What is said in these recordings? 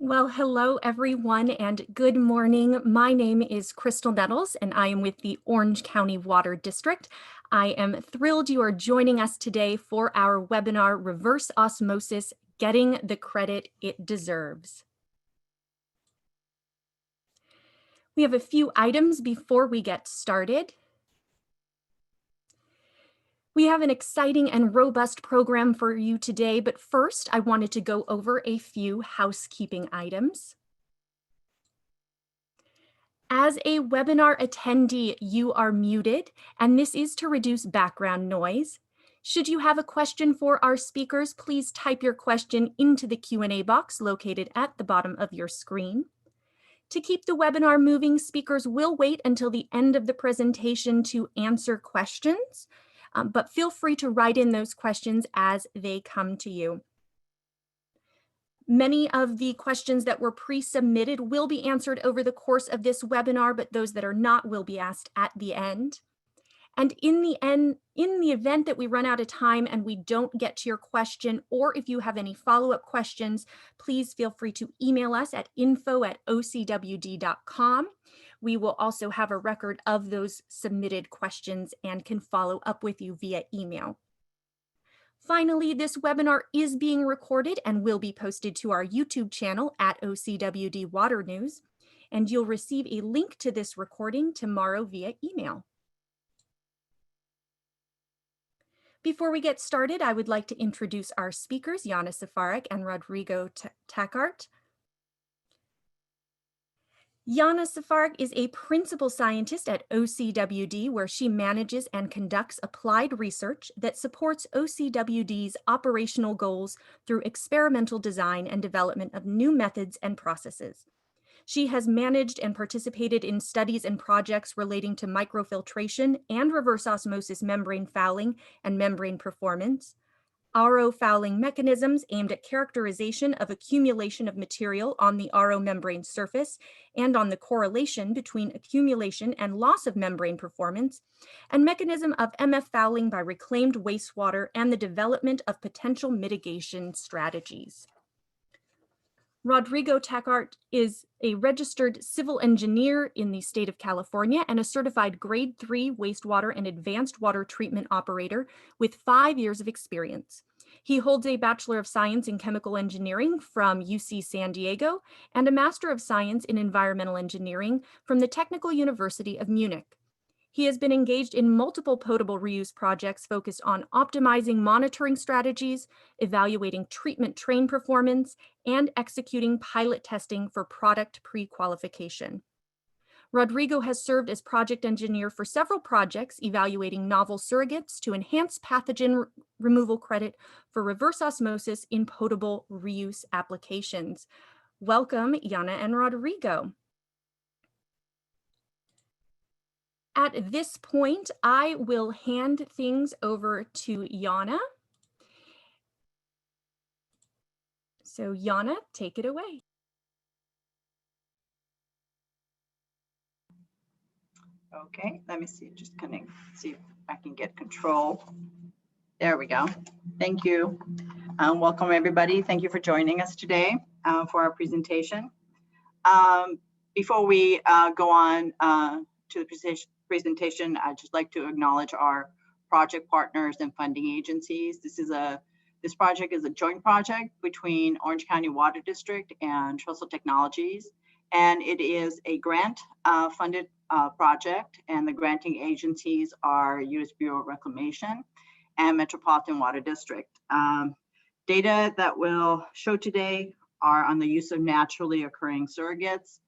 Well, hello everyone and good morning. My name is Crystal Nettles and I am with the Orange County Water District. I am thrilled you are joining us today for our webinar, Reverse Osmosis, Getting the Credit It Deserves. We have a few items before we get started. We have an exciting and robust program for you today, but first I wanted to go over a few housekeeping items. As a webinar attendee, you are muted, and this is to reduce background noise. Should you have a question for our speakers, please type your question into the Q&A box located at the bottom of your screen. To keep the webinar moving, speakers will wait until the end of the presentation to answer questions, but feel free to write in those questions as they come to you. Many of the questions that were pre-submitted will be answered over the course of this webinar, but those that are not will be asked at the end. And in the event that we run out of time and we don't get to your question, or if you have any follow-up questions, please feel free to email us at info@ocwd.com. We will also have a record of those submitted questions and can follow up with you via email. Finally, this webinar is being recorded and will be posted to our YouTube channel at OCWD Water News, and you'll receive a link to this recording tomorrow via email. Before we get started, I would like to introduce our speakers, Jana Safarik and Rodrigo Tackart. Jana Safarik is a principal scientist at OCWD, where she manages and conducts applied research that supports OCWD's operational goals through experimental design and development of new methods and processes. She has managed and participated in studies and projects relating to microfiltration and reverse osmosis membrane fouling and membrane performance, RO fouling mechanisms aimed at characterization of accumulation of material on the RO membrane surface and on the correlation between accumulation and loss of membrane performance, and mechanism of MF fouling by reclaimed wastewater and the development of potential mitigation strategies. Rodrigo Tackart is a registered civil engineer in the state of California and a certified grade 3 wastewater and advanced water treatment operator with 5 years of experience. He holds a Bachelor of Science in Chemical Engineering from UC San Diego and a Master of Science in Environmental Engineering from the Technical University of Munich. He has been engaged in multiple potable reuse projects focused on optimizing monitoring strategies, evaluating treatment train performance, and executing pilot testing for product pre-qualification. Rodrigo has served as project engineer for several projects evaluating novel surrogates to enhance pathogen removal credit for reverse osmosis in potable reuse applications. Welcome, Jana and Rodrigo. At this point, I will hand things over to Jana. So Jana, take it away. Okay, let me see, just connect, see if I can get control. There we go. Thank you. Welcome everybody. Thank you for joining us today for our presentation. Before we go on to the presentation, I'd just like to acknowledge our project partners and funding agencies. This project is a joint project between Orange County Water District and Trestle Technologies, and it is a grant funded project, and the granting agencies are U.S. Bureau of Reclamation and Metropolitan Water District. Data that we'll show today are on the use of naturally occurring surrogates,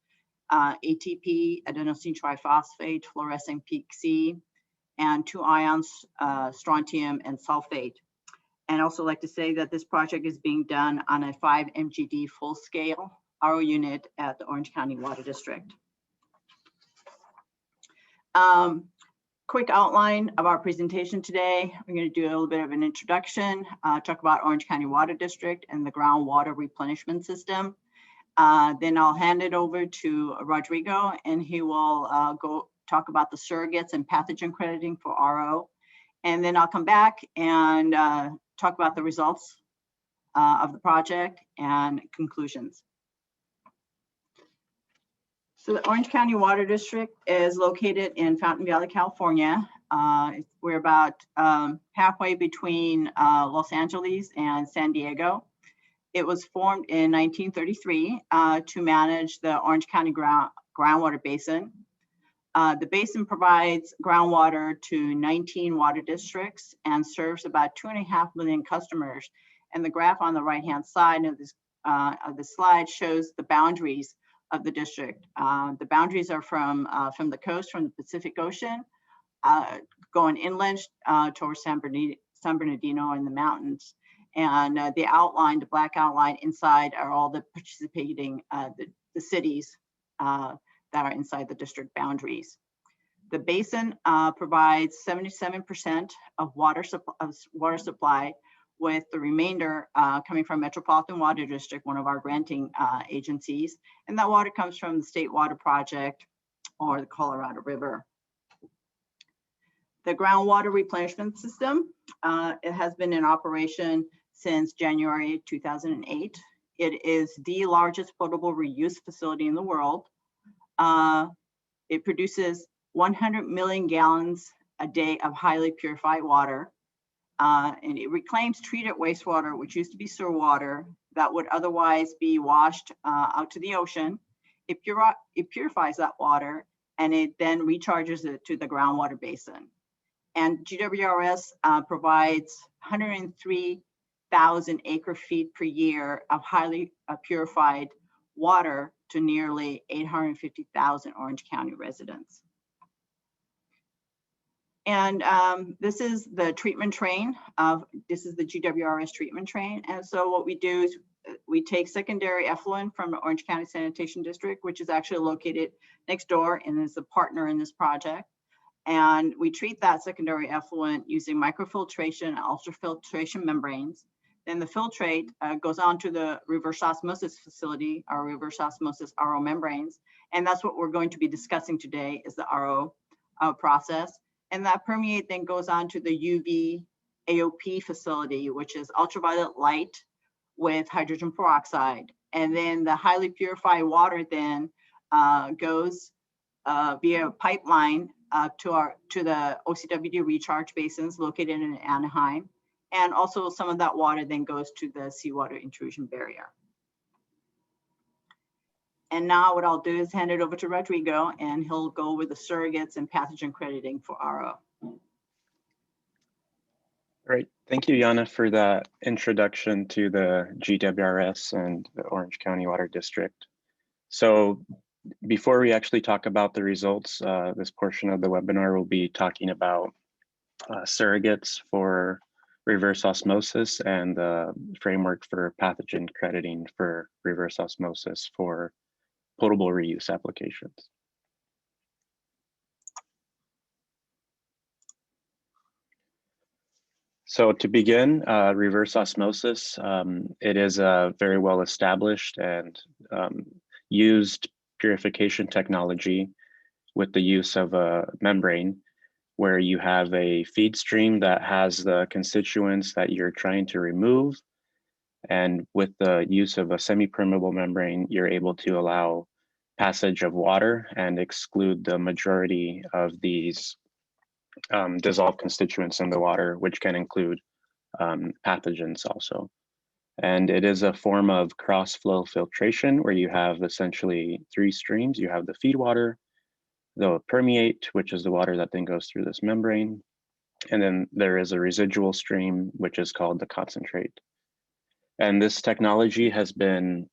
ATP, adenosine triphosphate, fluorescent peak C, and 2 ions, strontium and sulfate. And also like to say that this project is being done on a 5 MGD full scale RO unit at the Orange County Water District. Quick outline of our presentation today. We're going to do a little bit of an introduction, talk about Orange County Water District and the groundwater replenishment system. Then I'll hand it over to Rodrigo, and he will go talk about the surrogates and pathogen crediting for RO. And then I'll come back and talk about the results of the project and conclusions. So the Orange County Water District is located in Fountain Valley, California. We're about halfway between Los Angeles and San Diego. It was formed in 1933 to manage the Orange County groundwater basin. The basin provides groundwater to 19 water districts and serves about 2.5 million customers. And the graph on the right-hand side of the slide shows the boundaries of the district. The boundaries are from the coast, from the Pacific Ocean, going inland towards San Bernardino in the mountains. And the outline, the black outline inside are all the participating, the cities that are inside the district boundaries. The basin provides 77% of water supply, with the remainder coming from Metropolitan Water District, one of our granting agencies. And that water comes from the State Water Project or the Colorado River. The groundwater replenishment system, it has been in operation since January 2008. It is the largest potable reuse facility in the world. It produces 100 million gallons a day of highly purified water. And it reclaims treated wastewater, which used to be sewer water that would otherwise be washed out to the ocean. It purifies that water, and it then recharges it to the groundwater basin. And GWRS provides 103,000 acre feet per year of highly purified water to nearly 850,000 Orange County residents. And this is the treatment train. This is the GWRS treatment train. And so what we do is we take secondary effluent from the Orange County Sanitation District, which is actually located next door and is a partner in this project. And we treat that secondary effluent using microfiltration and ultrafiltration membranes. Then the filtrate goes on to the reverse osmosis facility, our reverse osmosis RO membranes. And that's what we're going to be discussing today, is the RO process. And that permeate then goes on to the UV AOP facility, which is ultraviolet light with hydrogen peroxide. And then the highly purified water then goes via a pipeline to the OCWD recharge basins located in Anaheim. And also some of that water then goes to the seawater intrusion barrier. And now what I'll do is hand it over to Rodrigo, and he'll go over the surrogates and pathogen crediting for RO. Great. Thank you, Jana, for that introduction to the GWRS and the Orange County Water District. So before we actually talk about the results, this portion of the webinar will be talking about surrogates for reverse osmosis and the framework for pathogen crediting for reverse osmosis for potable reuse applications. So to begin, reverse osmosis, it is a very well established and used purification technology with the use of a membrane where you have a feed stream that has the constituents that you're trying to remove. And with the use of a semi-permeable membrane, you're able to allow passage of water and exclude the majority of these dissolved constituents in the water, which can include pathogens also. And it is a form of cross-flow filtration where you have essentially 3 streams. You have the feed water, the permeate, which is the water that then goes through this membrane. And then there is a residual stream, which is called the concentrate. And this technology has been,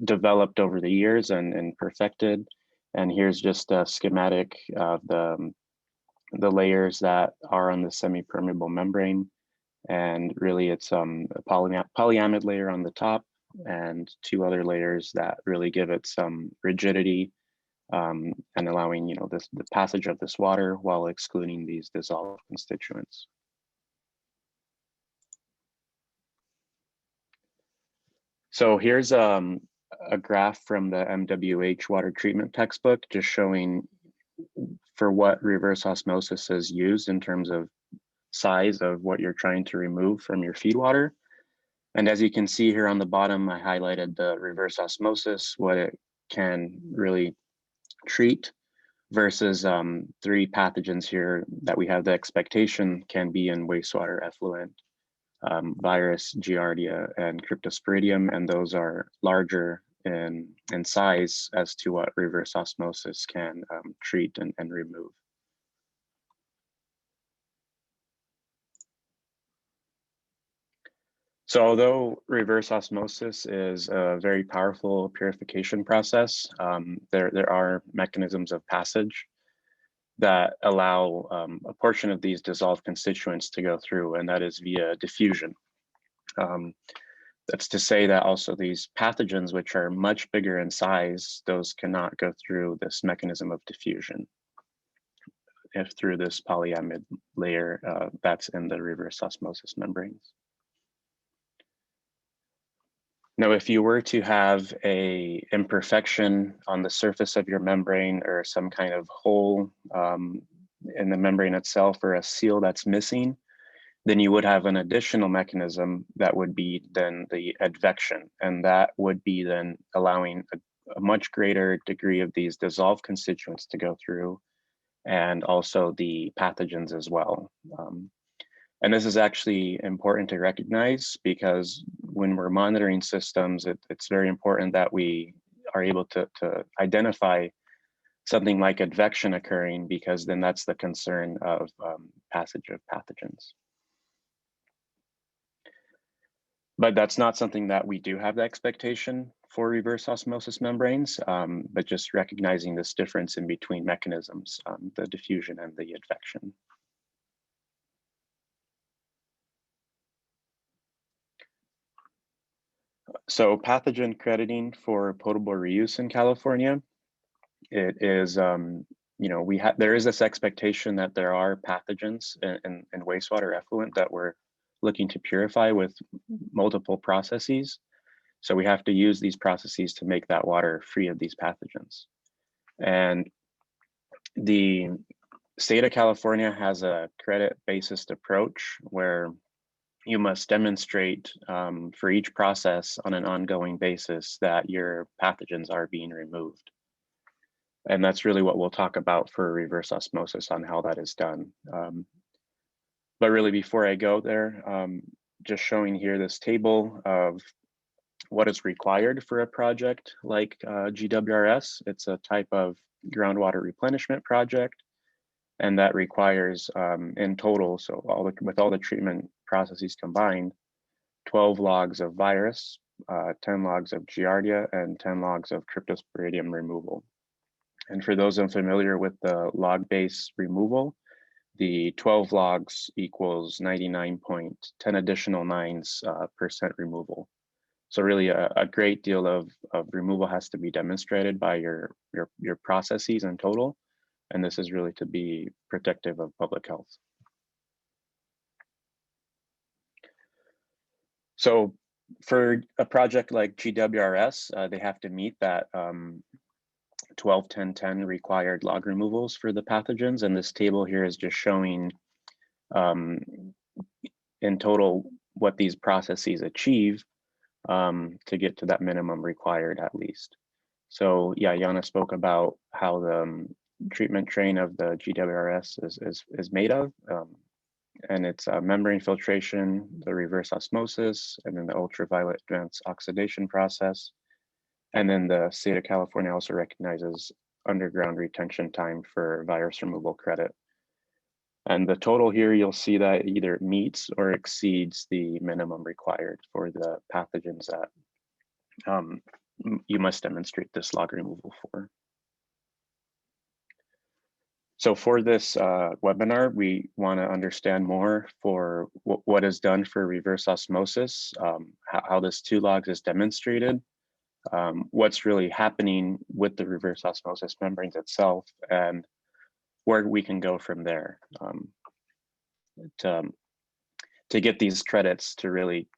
developed over the years and perfected. And here's just a schematic of the layers that are on the semi-permeable membrane. And really it's a polyamide layer on the top and 2 other layers that really give it some rigidity and allowing, the passage of this water while excluding these dissolved constituents. So here's a graph from the MWH water treatment textbook, just showing for what reverse osmosis is used in terms of size of what you're trying to remove from your feed water. And as you can see here on the bottom, I highlighted the reverse osmosis, what it can really treat versus 3 pathogens here that we have the expectation can be in wastewater effluent, virus, giardia, and cryptosporidium, and those are larger in size as to what reverse osmosis can treat and remove. So although reverse osmosis is a very powerful purification process, there are mechanisms of passage that allow a portion of these dissolved constituents to go through, and that is via diffusion. That's to say that also these pathogens, which are much bigger in size, those cannot go through this mechanism of diffusion if through this polyamide layer that's in the reverse osmosis membranes. Now, if you were to have a imperfection on the surface of your membrane or some kind of hole in the membrane itself or a seal that's missing, then you would have an additional mechanism that would be then the advection. And that would be then allowing a much greater degree of these dissolved constituents to go through, and also the pathogens as well. And this is actually important to recognize because when we're monitoring systems, it's very important that we are able to identify something like advection occurring, because then that's the concern of passage of pathogens. But that's not something that we do have the expectation for reverse osmosis membranes, but just recognizing this difference in between mechanisms, the diffusion and the advection. So pathogen crediting for potable reuse in California, it is, there is this expectation that there are pathogens in wastewater effluent that we're looking to purify with multiple processes. So we have to use these processes to make that water free of these pathogens. And the state of California has a credit-based approach where you must demonstrate for each process on an ongoing basis that your pathogens are being removed. And that's really what we'll talk about for reverse osmosis on how that is done. But really, before I go there, just showing here this table of what is required for a project like GWRS. It's a type of groundwater replenishment project, and that requires in total, so with all the treatment processes combined, 12 logs of virus, 10 logs of giardia, and 10 logs of cryptosporidium removal. And for those unfamiliar with the log-based removal, the 12 logs equals 99.10 additional nines % removal. So really a great deal of removal has to be demonstrated by your processes in total. And this is really to be protective of public health. So for a project like GWRS, they have to meet that 12, 10, 10 required log removals for the pathogens. And this table here is just showing in total what these processes achieve to get to that minimum required at least. So yeah, Jana spoke about how the treatment train of the GWRS is made of. And it's membrane filtration, the reverse osmosis, and then the ultraviolet advanced oxidation process. And then the state of California also recognizes underground retention time for virus removal credit. And the total here, you'll see that either meets or exceeds the minimum required for the pathogens that you must demonstrate this log removal for. So for this webinar, we want to understand more for what is done for reverse osmosis, how this 2 logs is demonstrated, what's really happening with the reverse osmosis membranes itself, and where we can go from there to get these credits to really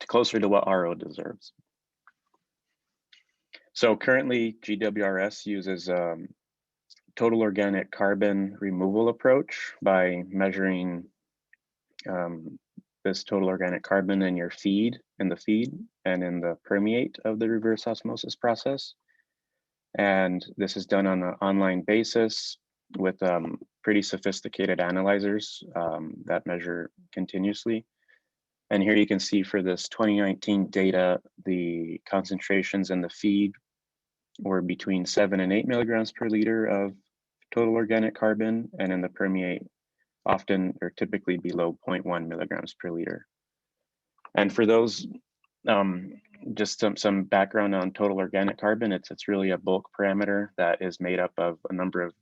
closer to what RO deserves. So currently GWRS uses total organic carbon removal approach by measuring this total organic carbon in your feed, and in the permeate of the reverse osmosis process. And this is done on an online basis with pretty sophisticated analyzers that measure continuously. And here you can see for this 2019 data, the concentrations in the feed were between 7 and 8 milligrams per liter of total organic carbon, and in the permeate, often or typically below 0.1 milligrams per liter. And for those, just some background on total organic carbon, it's really a bulk parameter that is made up of a number of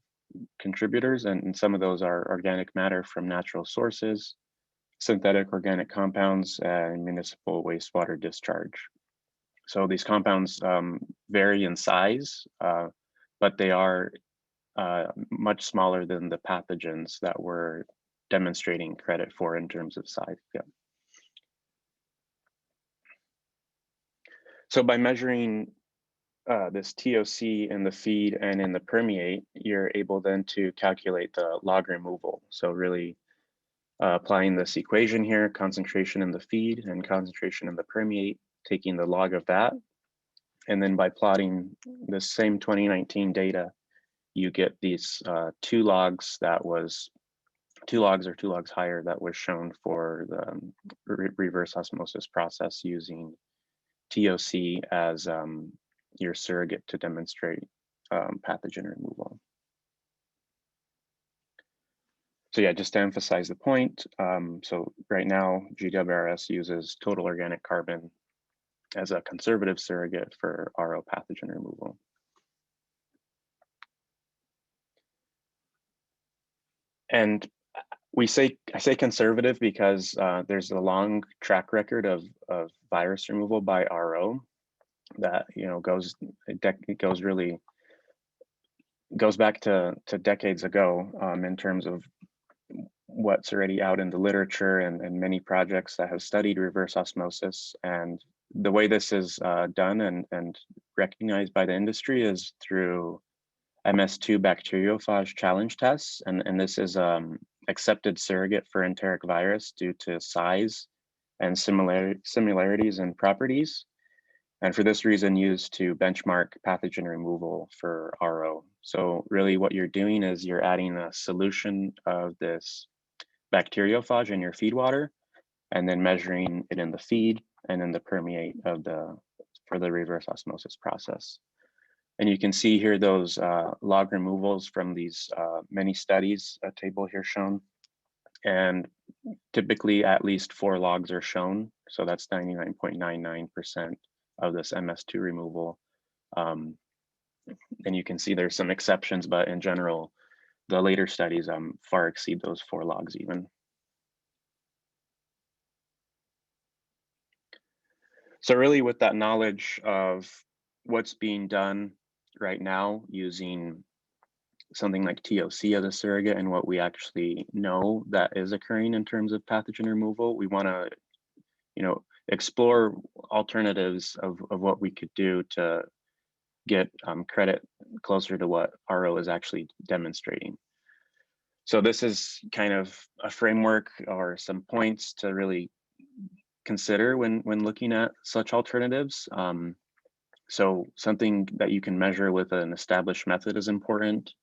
contributors, and some of those are organic matter from natural sources, synthetic organic compounds, and municipal wastewater discharge. So these compounds vary in size, but they are much smaller than the pathogens that we're demonstrating credit for in terms of size. Yeah. So by measuring this TOC in the feed and in the permeate, you're able then to calculate the log removal. So really applying this equation here, concentration in the feed and concentration in the permeate, taking the log of that. And then by plotting the same 2019 data, you get these two logs or 2 logs higher that was shown for the reverse osmosis process using TOC as your surrogate to demonstrate pathogen removal. So yeah, just to emphasize the point, so right now GWRS uses total organic carbon as a conservative surrogate for RO pathogen removal. And I say conservative because there's a long track record of virus removal by RO that goes back to decades ago in terms of what's already out in the literature and many projects that have studied reverse osmosis. And the way this is done and recognized by the industry is through MS2 bacteriophage challenge tests, and this is accepted surrogate for enteric virus due to size and similarities in properties, and for this reason used to benchmark pathogen removal for RO. So really what you're doing is you're adding a solution of this bacteriophage in your feed water and then measuring it in the feed and in the permeate for the reverse osmosis process. And you can see here those log removals from these many studies, a table here shown. And typically at least 4 logs are shown. So that's 99.99% of this MS2 removal. And you can see there's some exceptions, but in general, the later studies far exceed those 4 logs even. So really with that knowledge of what's being done right now using something like TOC as a surrogate and what we actually know that is occurring in terms of pathogen removal, we want to, explore alternatives of what we could do to get credit closer to what RO is actually demonstrating. So this is kind of a framework or some points to really consider when looking at such alternatives. So something that you can measure with an established method is important.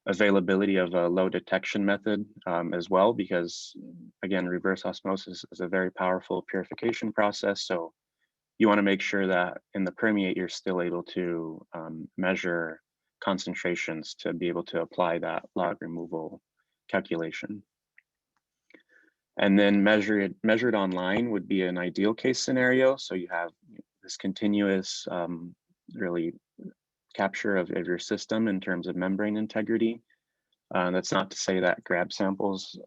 Availability of a low detection method as well, because again, reverse osmosis is a very powerful purification process. So you want to make sure that in the permeate, you're still able to measure concentrations to be able to apply that log removal calculation. And then measured online would be an ideal case scenario. So you have this continuous really capture of your system in terms of membrane integrity. That's not to say that grab samples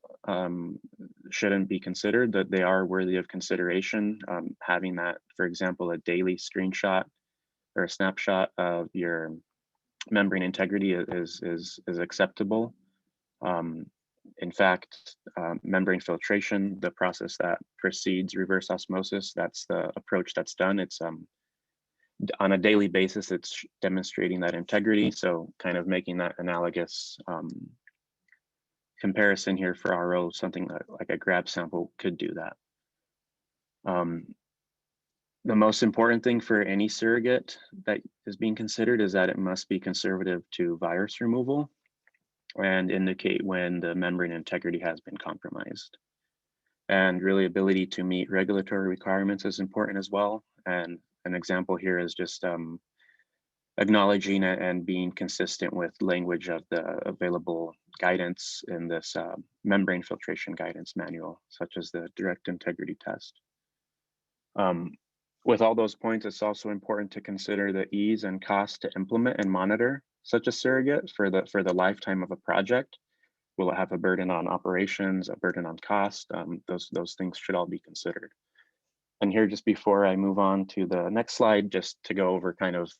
shouldn't be considered, that they are worthy of consideration. Having that, for example, a daily screenshot or a snapshot of your membrane integrity is acceptable. In fact, membrane filtration, the process that precedes reverse osmosis, that's the approach that's done. It's on a daily basis, it's demonstrating that integrity. So kind of making that analogous comparison here for RO, something like a grab sample could do that. The most important thing for any surrogate that is being considered is that it must be conservative to virus removal and indicate when the membrane integrity has been compromised. And really ability to meet regulatory requirements is important as well. And an example here is just acknowledging it and being consistent with language of the available guidance in this membrane filtration guidance manual, such as the direct integrity test. With all those points, it's also important to consider the ease and cost to implement and monitor such a surrogate for the lifetime of a project. Will it have a burden on operations, a burden on cost? Those things should all be considered. And here, just before I move on to the next slide, just to go over kind of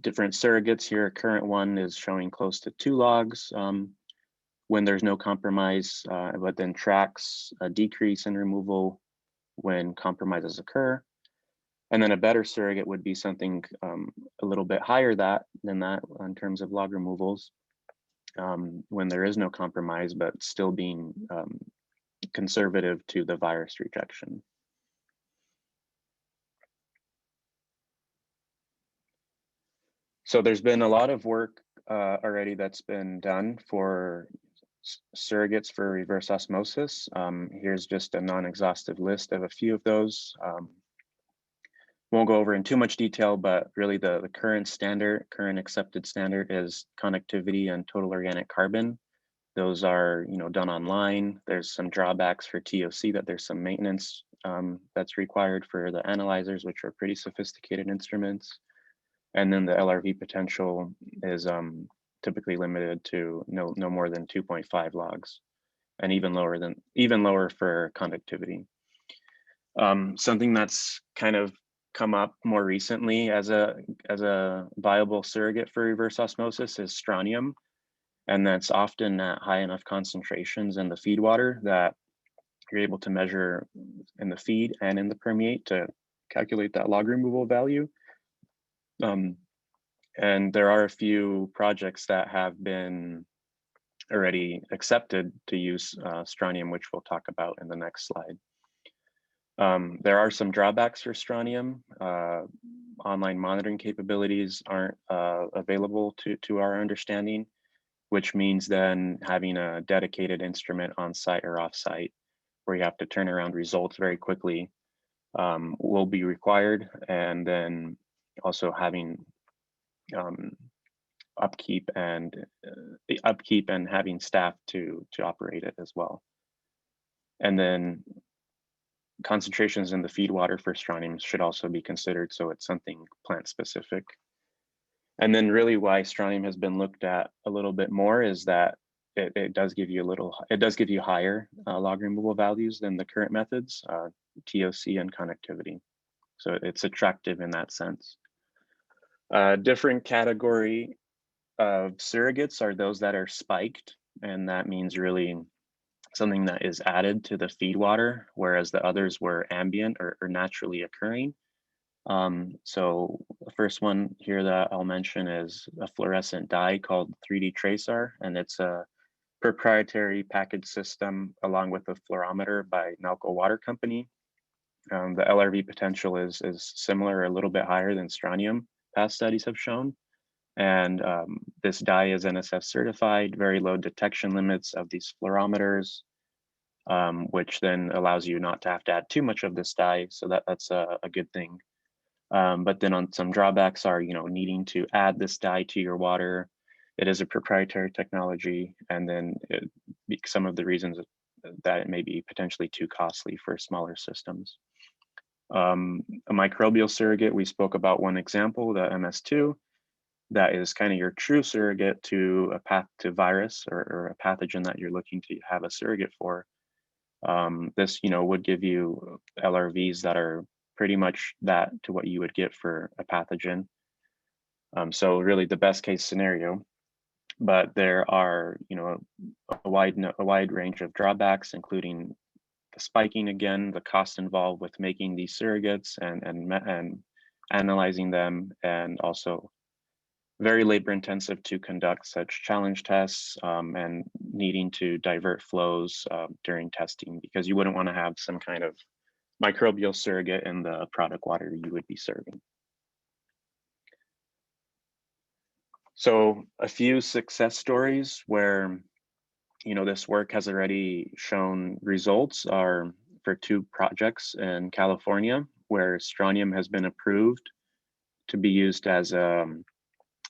different surrogates here. A current one is showing close to 2 logs when there's no compromise, but then tracks a decrease in removal when compromises occur. And then a better surrogate would be something a little bit higher than that in terms of log removals when there is no compromise, but still being conservative to the virus rejection. So there's been a lot of work already that's been done for surrogates for reverse osmosis. Here's just a non-exhaustive list of a few of those. Won't go over in too much detail, but really the current accepted standard is conductivity and total organic carbon. Those are done online. There's some drawbacks for TOC, that there's some maintenance that's required for the analyzers, which are pretty sophisticated instruments. And then the LRV potential is typically limited to no more than 2.5 logs, and even lower for conductivity. Something that's kind of come up more recently as a viable surrogate for reverse osmosis is strontium, and that's often at high enough concentrations in the feed water that you're able to measure in the feed and in the permeate to calculate that log removal value. And there are a few projects that have been already accepted to use strontium, which we'll talk about in the next slide. There are some drawbacks for strontium. Online monitoring capabilities aren't available to our understanding, which means then having a dedicated instrument on site or off site where you have to turn around results very quickly will be required. And then also having upkeep and having staff to operate it as well. And then concentrations in the feed water for strontium should also be considered, so it's something plant specific. And then really why strontium has been looked at a little bit more is that it does give you higher log removal values than the current methods, TOC and conductivity. So it's attractive in that sense. Different category of surrogates are those that are spiked, and that means really something that is added to the feed water, whereas the others were ambient or naturally occurring. So the first one here that I'll mention is a fluorescent dye called 3D Tracer, and it's a proprietary package system along with a fluorometer by Nalco Water Company. The LRV potential is similar, a little bit higher than strontium, past studies have shown. And this dye is NSF certified, very low detection limits of these fluorometers, which then allows you not to have to add too much of this dye. So that's a good thing. But then on some drawbacks are, needing to add this dye to your water. It is a proprietary technology. And then some of the reasons that it may be potentially too costly for smaller systems. A microbial surrogate, we spoke about one example, the MS2. That is kind of your true surrogate to a virus or a pathogen that you're looking to have a surrogate for. This, would give you LRVs that are pretty much that to what you would get for a pathogen. So really the best case scenario, but there are, a wide range of drawbacks, including the spiking again, the cost involved with making these surrogates and analyzing them, and also very labor intensive to conduct such challenge tests and needing to divert flows during testing, because you wouldn't want to have some kind of microbial surrogate in the product water you would be serving. So a few success stories where this work has already shown results are for 2 projects in California where strontium has been approved to be used as a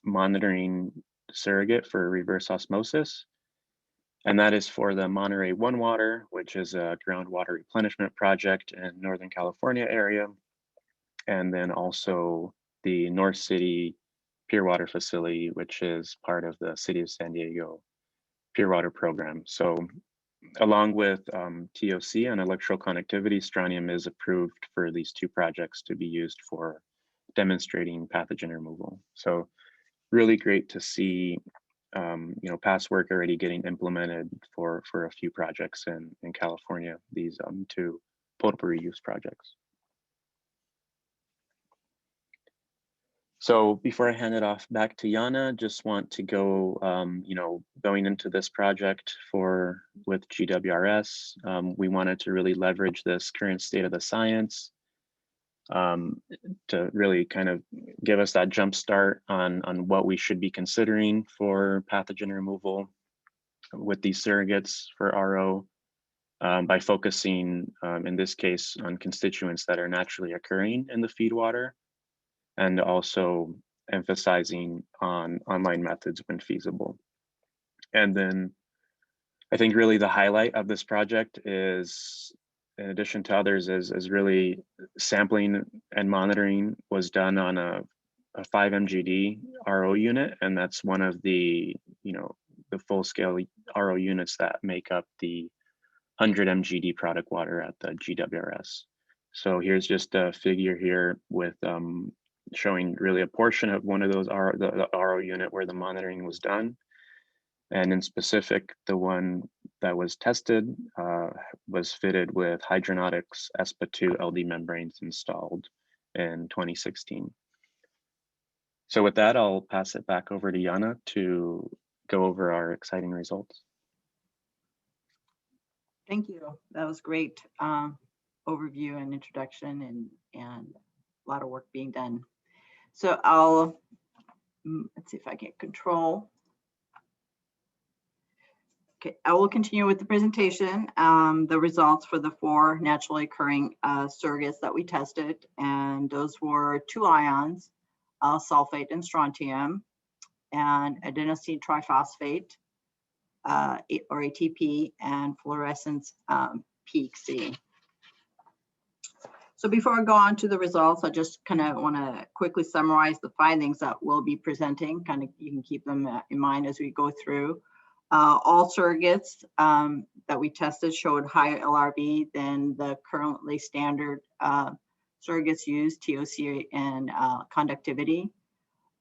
monitoring surrogate for reverse osmosis. And that is for the Monterey One Water, which is a groundwater replenishment project in Northern California area. And then also the North City Pure Water Facility, which is part of the City of San Diego Pure Water Program. So along with TOC and electrical conductivity, strontium is approved for these 2 projects to be used for demonstrating pathogen removal. So really great to see past work already getting implemented for a few projects in California, these 2 potable reuse projects. So before I hand it off back to Jana, just want to go, going into this project with GWRS, we wanted to really leverage this current state of the science to really kind of give us that jump start on what we should be considering for pathogen removal with these surrogates for RO by focusing, in this case, on constituents that are naturally occurring in the feed water, and also emphasizing on online methods when feasible. And then I think really the highlight of this project is, in addition to others, is really sampling and monitoring was done on a 5 MGD RO unit, and that's one of the the full-scale RO units that make up the 100 MGD product water at the GWRS. So here's just a figure here with showing really a portion of one of those the RO unit where the monitoring was done. And in specific, the one that was tested was fitted with Hydronautics ESPA2 LD membranes installed in 2016. So with that, I'll pass it back over to Jana to go over our exciting results. Thank you. That was great overview and introduction, and a lot of work being done. So let's see if I get control. Okay, I will continue with the presentation. The results for the 4 naturally occurring surrogates that we tested, and those were 2 ions, sulfate and strontium, and adenosine triphosphate, or ATP, and fluorescence peak C. So before I go on to the results, I just kind of want to quickly summarize the findings that we'll be presenting. Kind of, you can keep them in mind as we go through. All surrogates that we tested showed higher LRV than the currently standard surrogates used, TOC and conductivity.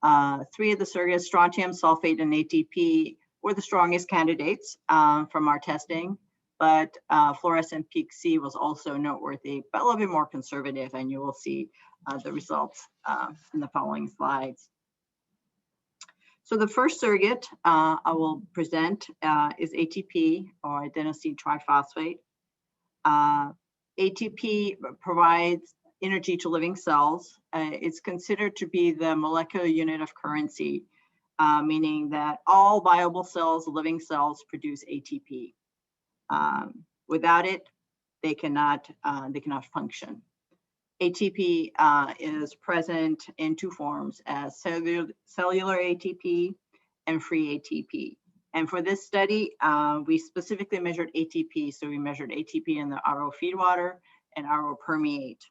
3 of the surrogates, strontium, sulfate, and ATP, were the strongest candidates from our testing, but fluorescent peak C was also noteworthy, but a little bit more conservative, and you will see the results in the following slides. So the first surrogate I will present is ATP, or adenosine triphosphate. ATP provides energy to living cells. It's considered to be the molecular unit of currency, meaning that all viable cells, living cells, produce ATP. Without it, they cannot function. ATP is present in 2 forms, as cellular ATP and free ATP. And for this study, we specifically measured ATP. So we measured ATP in the RO feed water and RO permeate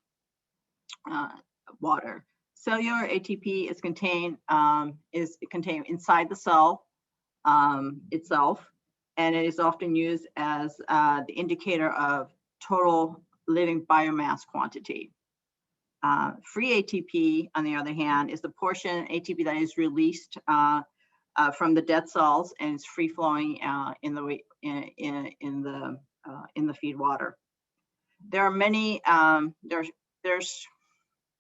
water. Cellular ATP is contained inside the cell itself, and it is often used as the indicator of total living biomass quantity. Free ATP, on the other hand, is the portion ATP that is released from the dead cells and is free flowing in the feed water. There are many. There's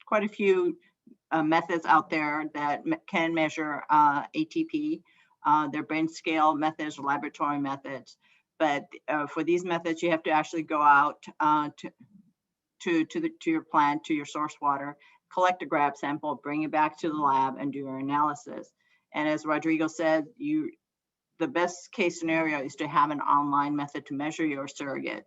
quite a few methods out there that can measure ATP. They're bench scale methods, laboratory methods, but for these methods, you have to actually go out to your plant, to your source water, collect a grab sample, bring it back to the lab, and do your analysis. And as Rodrigo said, the best case scenario is to have an online method to measure your surrogate.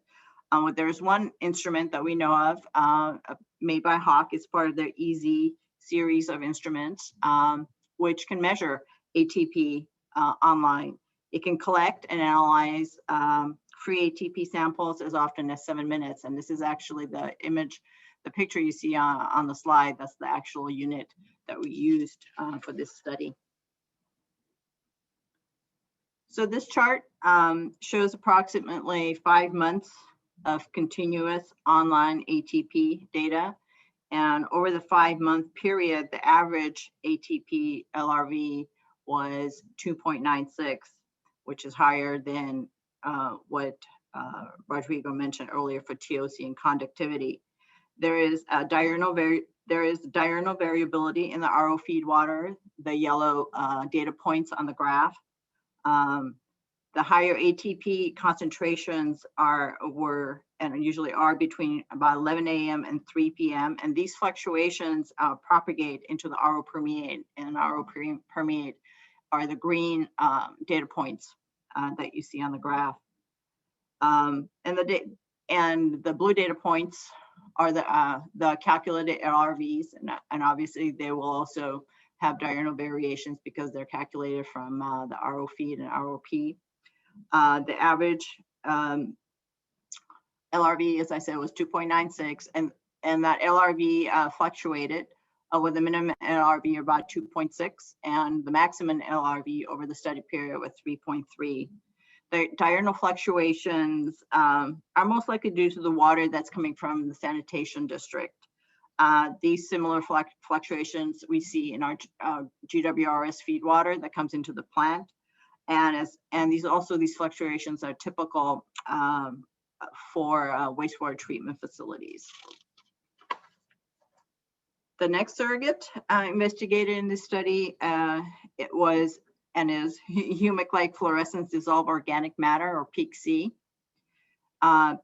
There's one instrument that we know of, made by Hawk. It's part of their EASY series of instruments, which can measure ATP online. It can collect and analyze free ATP samples as often as 7 minutes. And this is actually the image, the picture you see on the slide. That's the actual unit that we used for this study. So this chart shows approximately 5 months of continuous online ATP data. And over the 5-month period, the average ATP LRV was 2.96, which is higher than what Rodrigo mentioned earlier for TOC and conductivity. There is diurnal variability in the RO feed water, the yellow data points on the graph. The higher ATP concentrations were and usually are between about 11 a.m. and 3 p.m. And these fluctuations propagate into the RO permeate, and RO permeate are the green data points that you see on the graph. And the blue data points are the calculated LRVs, and obviously they will also have diurnal variations because they're calculated from the RO feed and ROP. The average LRV, as I said, was 2.96, and that LRV fluctuated with a minimum LRV of about 2.6, and the maximum LRV over the study period was 3.3. The diurnal fluctuations are most likely due to the water that's coming from the sanitation district. These similar fluctuations we see in our GWRS feed water that comes into the plant. And these fluctuations are typical for wastewater treatment facilities. The next surrogate investigated in this study, it was and is humic-like fluorescence dissolved organic matter, or peak-C.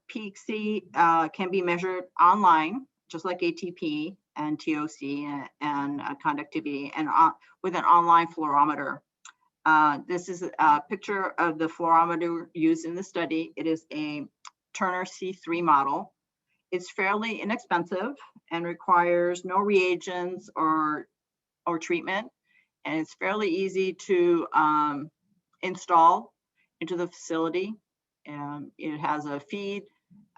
Peak-C can be measured online, just like ATP and TOC and conductivity, and with an online fluorometer. This is a picture of the fluorometer used in the study. It is a Turner C3 model. It's fairly inexpensive and requires no reagents or treatment, and it's fairly easy to install into the facility. It has a feed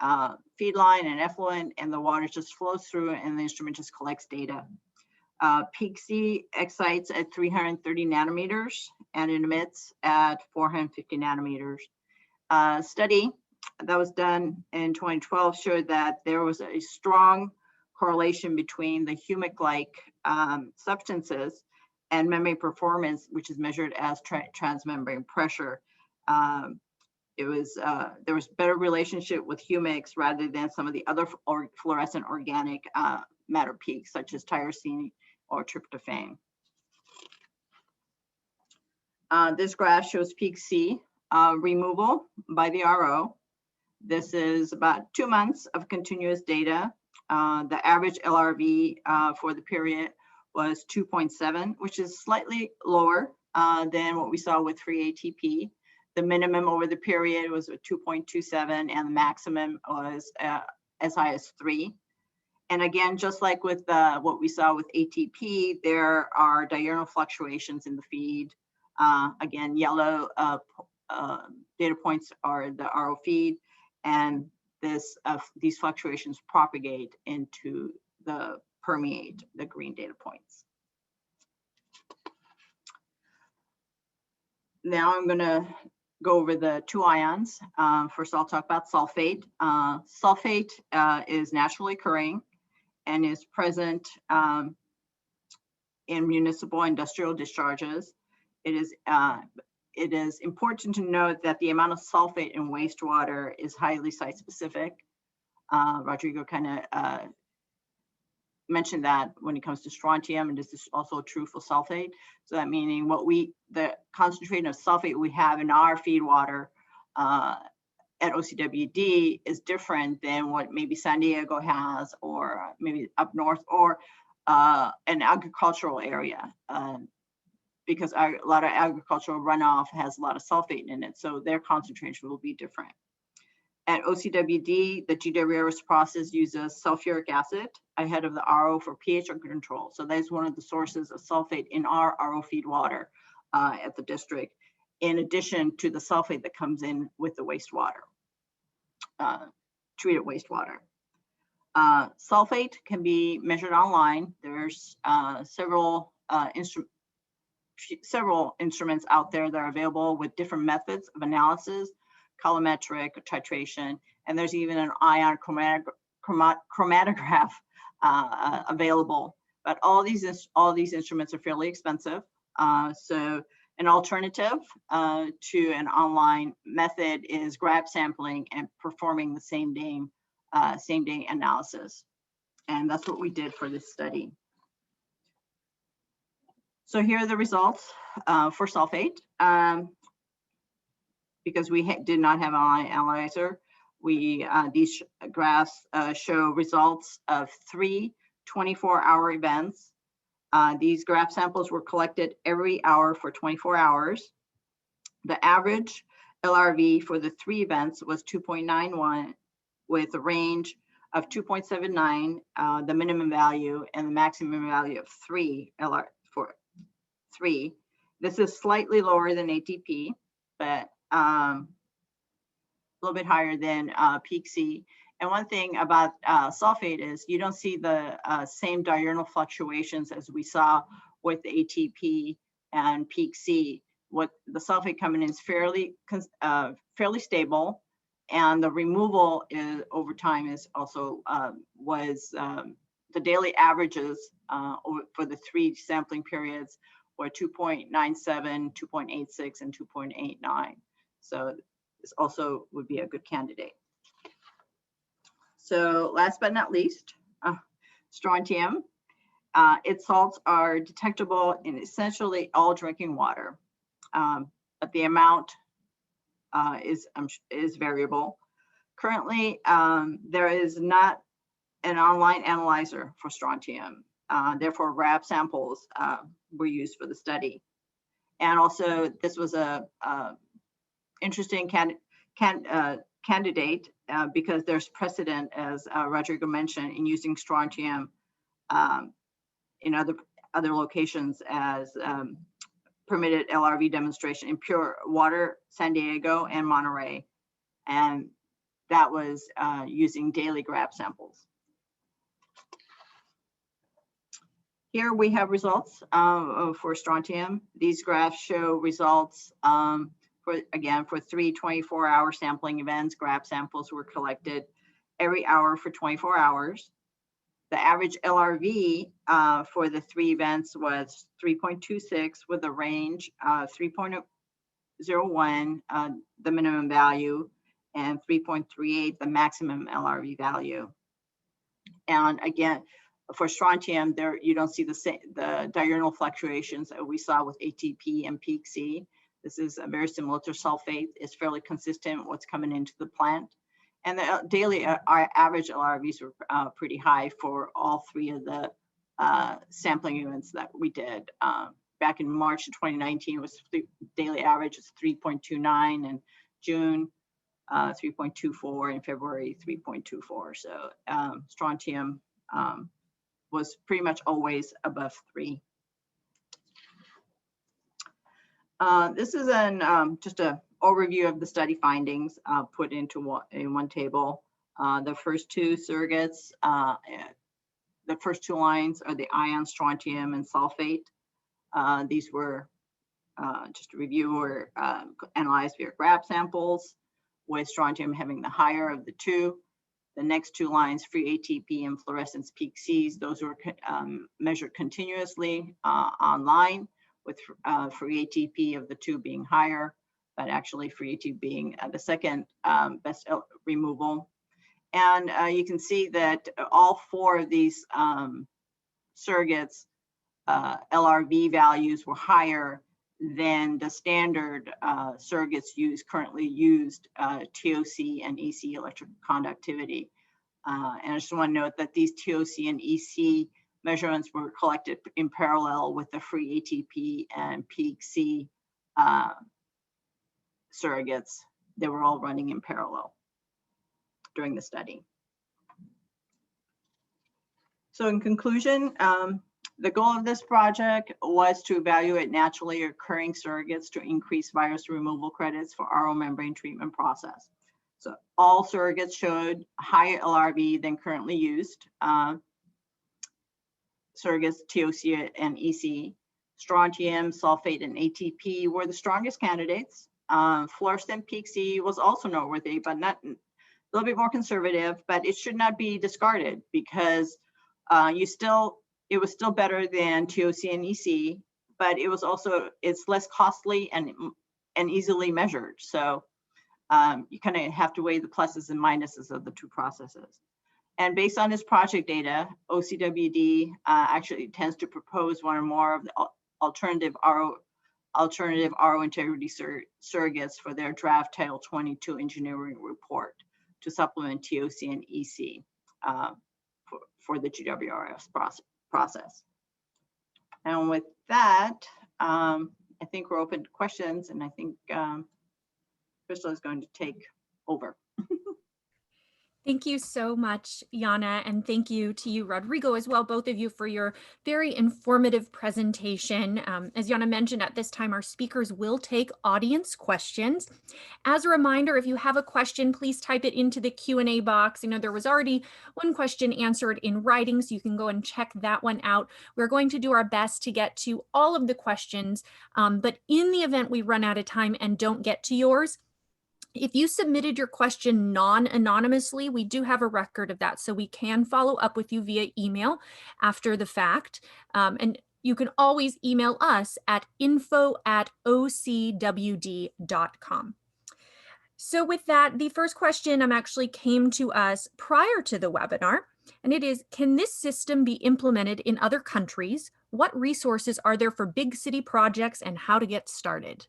line and effluent, and the water just flows through and the instrument just collects data. Peak-C excites at 330 nanometers and it emits at 450 nanometers. A study that was done in 2012 showed that there was a strong correlation between the humic-like substances and membrane performance, which is measured as transmembrane pressure. There was better relationship with humics rather than some of the other fluorescent organic matter peaks, such as tyrosine or tryptophan. This graph shows peak-C removal by the RO. This is about 2 months of continuous data. The average LRV for the period was 2.7, which is slightly lower than what we saw with free ATP. The minimum over the period was 2.27, and the maximum was as high as 3. And again, just like with what we saw with ATP, there are diurnal fluctuations in the feed. Again, yellow data points are the RO feed, and these fluctuations propagate into the permeate, the green data points. Now I'm going to go over the 2 ions. First, I'll talk about sulfate. Sulfate is naturally occurring and is present in municipal industrial discharges. It is important to note that the amount of sulfate in wastewater is highly site-specific. Rodrigo kind of mentioned that when it comes to strontium, and this is also true for sulfate. So that meaning the concentration of sulfate we have in our feed water at OCWD is different than what maybe San Diego has, or maybe up north, or an agricultural area, because a lot of agricultural runoff has a lot of sulfate in it, so their concentration will be different. At OCWD, the GWRS process uses sulfuric acid ahead of the RO for pH control. So that's one of the sources of sulfate in our RO feed water at the district, in addition to the sulfate that comes in with the wastewater, treated wastewater. Sulfate can be measured online. There's several instruments out there that are available with different methods of analysis, colorimetric, titration, and there's even an ion chromatograph available. But all these instruments are fairly expensive. So an alternative to an online method is grab sampling and performing the same day analysis. And that's what we did for this study. So here are the results for sulfate. Because we did not have an online analyzer, these graphs show results of 3 24-hour events. These graph samples were collected every hour for 24 hours. The average LRV for the 3 events was 2.91, with a range of 2.79, the minimum value, and the maximum value of 3 LR for 3. This is slightly lower than ATP, but a little bit higher than peak C. And one thing about sulfate is you don't see the same diurnal fluctuations as we saw with ATP and peak C. What the sulfate coming in is fairly stable, and the removal is over time is also the daily averages for the 3 sampling periods were 2.97, 2.86, and 2.89. So this also would be a good candidate. So last but not least, strontium. Its salts are detectable in essentially all drinking water, but the amount is variable. Currently, there is not an online analyzer for strontium. Therefore, RAB samples were used for the study. And also, this was a interesting candidate because there's precedent, as Rodrigo mentioned, in using strontium in other locations as permitted LRV demonstration in pure water, San Diego and Monterey, and that was using daily grab samples. Here we have results for strontium. These graphs show results for 3 24-hour sampling events. Grab samples were collected every hour for 24 hours. The average LRV for the 3 events was 3.26 with a range 3.01, the minimum value, and 3.38, the maximum LRV value. And again, for strontium, there you don't see the diurnal fluctuations that we saw with ATP and peak C. This is very similar to sulfate. It's fairly consistent with what's coming into the plant. And the daily average LRVs were pretty high for all 3 of the sampling events that we did. Back in March of 2019, it was daily average is 3.29, and June 3.24, and February 3.24. So strontium was pretty much always above 3. This is just an overview of the study findings put into one table. The first 2 surrogates, the first 2 lines are the ion strontium and sulfate. These were, just to review, were analyzed via grab samples, with strontium having the higher of the 2. The next 2 lines, free ATP and fluorescence peak Cs, those were measured continuously online, with free ATP of the 2 being higher, but actually free ATP being the second best removal. And you can see that all 4 of these surrogates LRV values were higher than the standard surrogates currently used, TOC and EC electric conductivity. And I just want to note that these TOC and EC measurements were collected in parallel with the free ATP and peak C surrogates. They were all running in parallel during the study. So in conclusion, the goal of this project was to evaluate naturally occurring surrogates to increase virus removal credits for RO membrane treatment process. So all surrogates showed higher LRV than currently used. Surrogates TOC and EC, strontium, sulfate, and ATP were the strongest candidates. Fluorescent peak C was also noteworthy, but not a little bit more conservative, but it should not be discarded because it was still better than TOC and EC, but it's less costly and easily measured. So you kind of have to weigh the pluses and minuses of the two processes. And based on this project data, OCWD actually tends to propose one or more of the alternative RO integrity surrogates for their draft Title 22 engineering report to supplement TOC and EC for the GWRS process. And with that, I think we're open to questions, and I think Crystal is going to take over. Thank you so much, Jana, and thank you to you, Rodrigo, as well, both of you, for your very informative presentation. As Jana mentioned, at this time, our speakers will take audience questions. As a reminder, if you have a question, please type it into the Q&A box. You know, there was already one question answered in writing, so you can go and check that one out. We're going to do our best to get to all of the questions, but in the event we run out of time and don't get to yours, if you submitted your question non-anonymously, we do have a record of that, so we can follow up with you via email after the fact. And you can always email us at info@ocwd.com. So with that, the first question actually came to us prior to the webinar, and it is, can this system be implemented in other countries? What resources are there for big city projects and how to get started?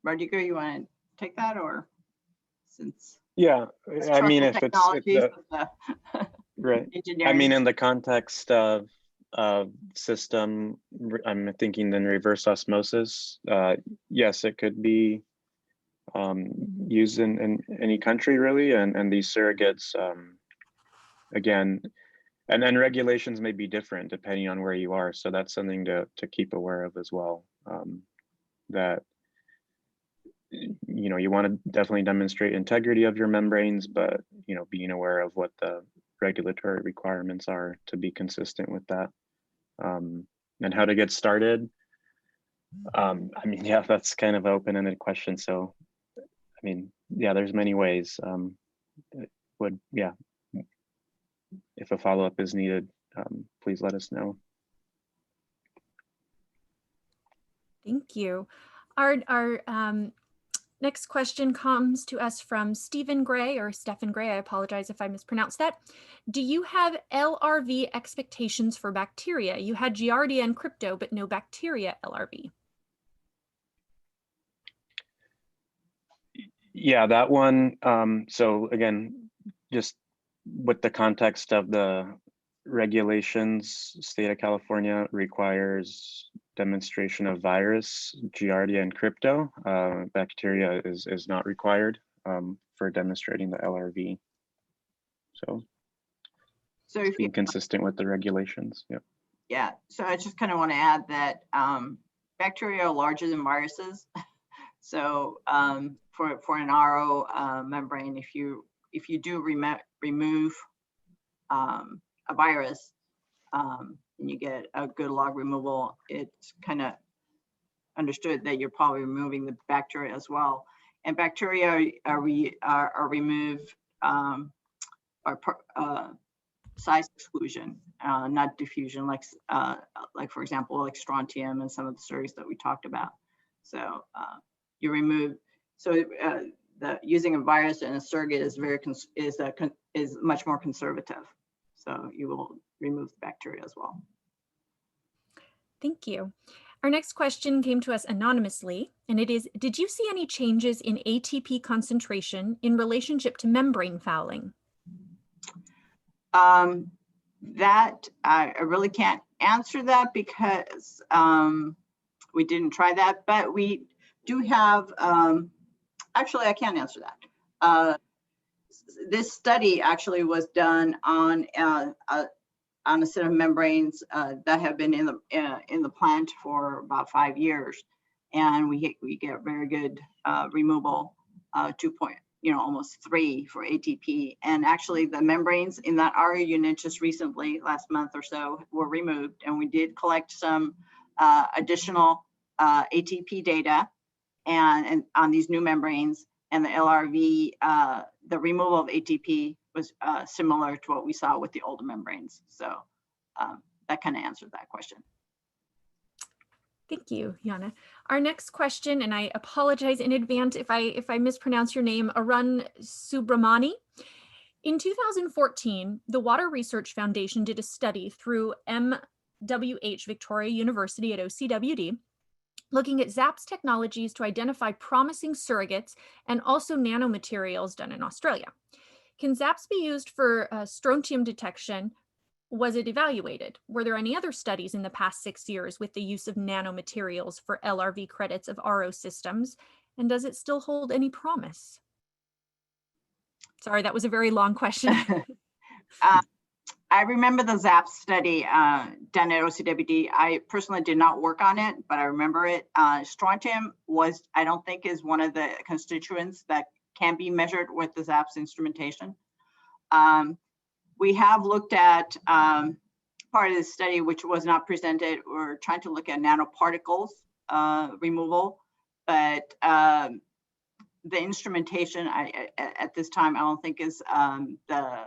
Rodrigo, you want to take that, or since? Yeah, I mean, if it's right. I mean, in the context of system, I'm thinking in reverse osmosis. Yes, it could be used in any country really, and these surrogates, again, and then regulations may be different depending on where you are. So that's something to keep aware of as well. That, you know, you want to definitely demonstrate integrity of your membranes, but, you know, being aware of what the regulatory requirements are to be consistent with that. And how to get started. I mean, yeah, that's kind of an open-ended question. So, I mean, yeah, there's many ways. Yeah, if a follow-up is needed, please let us know. Thank you. Our next question comes to us from Stephen Gray, or Stephen Gray. I apologize if I mispronounced that. Do you have LRV expectations for bacteria? You had Giardia and crypto, but no bacteria LRV. Yeah, that one. So again, just with the context of the regulations, state of California requires demonstration of virus, Giardia, and crypto. Bacteria is not required for demonstrating the LRV. So if being consistent with the regulations. Yeah. Yeah. So I just kind of want to add that bacteria are larger than viruses. So for an RO membrane, if you do remove a virus, and you get a good log removal, it's kind of understood that you're probably removing the bacteria as well. And bacteria are removed size exclusion, not diffusion, like for example, like strontium and some of the surrogates that we talked about. So you remove. So using a virus and a surrogate is much more conservative. So you will remove the bacteria as well. Thank you. Our next question came to us anonymously, and it is, did you see any changes in ATP concentration in relationship to membrane fouling? That I really can't answer that because we didn't try that, but we do have, actually I can answer that. This study actually was done on a set of membranes that have been in the plant for about 5 years, and we get very good removal, almost 3 for ATP. And actually, the membranes in that RO unit just recently, last month or so, were removed, and we did collect some additional ATP data and on these new membranes, and the LRV, the removal of ATP was similar to what we saw with the older membranes. So that kind of answered that question. Thank you, Jana. Our next question, and I apologize in advance if I mispronounce your name, Arun Subramani. In 2014, the Water Research Foundation did a study through MWH Victoria University at OCWD, looking at ZAP's technologies to identify promising surrogates and also nanomaterials done in Australia. Can ZAPs be used for strontium detection? Was it evaluated? Were there any other studies in the past 6 years with the use of nanomaterials for LRV credits of RO systems? And does it still hold any promise? Sorry, that was a very long question. I remember the ZAP study done at OCWD. I personally did not work on it, but I remember it. Strontium was, I don't think, is one of the constituents that can be measured with the ZAP's instrumentation. We have looked at part of the study, which was not presented. We're trying to look at nanoparticles removal, but the instrumentation at this time, I don't think is the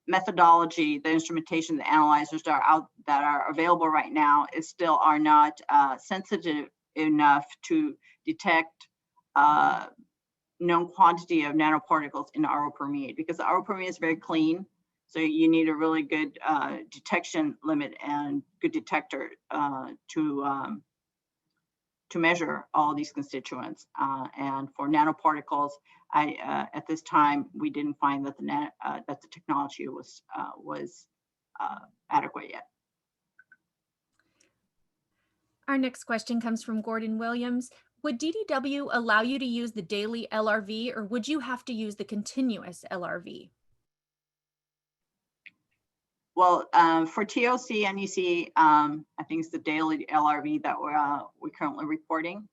methodology, the instrumentation, the analyzers that are available right now is still are not sensitive enough to detect known quantity of nanoparticles in RO permeate, because the RO permeate is very clean. So you need a really good detection limit and good detector to measure all these constituents. And for nanoparticles, at this time we didn't find that the technology was adequate yet. Our next question comes from Gordon Williams. Would DDW allow you to use the daily LRV, or would you have to use the continuous LRV? Well, for TOC, NEC, I think it's the daily LRV that we're currently reporting.